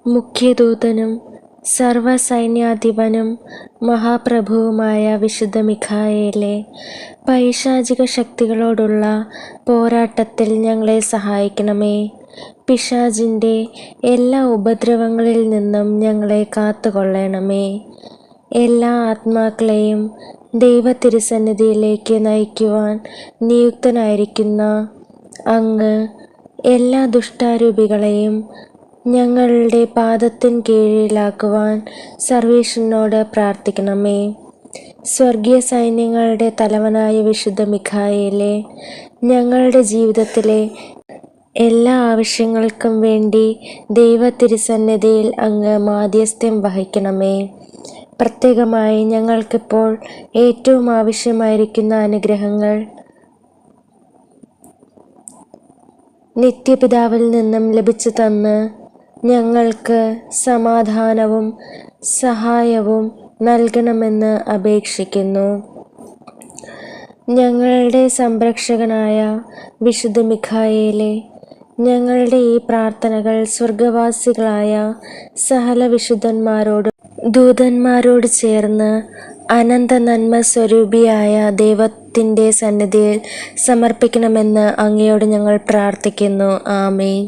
മുഖ്യദൂതനും സർവ്വസൈന്യാധിപനും മഹാപ്രഭുവുമായ വിശുദ്ധ മിഖായേലേ, പൈശാചിക ശക്തികളോടുള്ള പോരാട്ടത്തിൽ ഞങ്ങളെ സഹായിക്കണമേ. പിശാചിൻ്റെ എല്ലാ ഉപദ്രവങ്ങളിൽ നിന്നും ഞങ്ങളെ കാത്തുകൊള്ളണമേ. എല്ലാ ആത്മാക്കളെയും ദൈവതിരുസന്നിധിയിലേക്ക് നയിക്കുവാൻ നിയുക്തനായിരിക്കുന്ന അങ്ങ് എല്ലാ ദുഷ്ടാരൂപികളെയും ഞങ്ങളുടെ പാദത്തിൻ കീഴിലാക്കുവാൻ സർവേശ്വരനോട് പ്രാർത്ഥിക്കണമേ. സ്വർഗീയ സൈന്യങ്ങളുടെ തലവനായ വിശുദ്ധ മിഖായേലേ, ഞങ്ങളുടെ ജീവിതത്തിലെ എല്ലാ ആവശ്യങ്ങൾക്കും വേണ്ടി ദൈവതിരുസന്നിധിയിൽ അങ്ങ് മാധ്യസ്ഥ്യം വഹിക്കണമേ. പ്രത്യേകമായി ഞങ്ങൾക്കിപ്പോൾ ഏറ്റവും ആവശ്യമായിരിക്കുന്ന അനുഗ്രഹങ്ങൾ നിത്യപിതാവിൽ നിന്നും ലഭിച്ചു തന്ന് ഞങ്ങൾക്ക് സമാധാനവും സഹായവും നൽകണമെന്ന് അപേക്ഷിക്കുന്നു. ഞങ്ങളുടെ സംരക്ഷകനായ വിശുദ്ധ മിഖായേലേ, ഞങ്ങളുടെ ഈ പ്രാർത്ഥനകൾ സ്വർഗവാസികളായ സകല വിശുദ്ധന്മാരോടും ദൂതന്മാരോട് ചേർന്ന് അനന്ത നന്മ സ്വരൂപിയായ ദൈവത്തിൻ്റെ സന്നിധിയിൽ സമർപ്പിക്കണമെന്ന് അങ്ങയോട് ഞങ്ങൾ പ്രാർത്ഥിക്കുന്നു. ആമേൻ.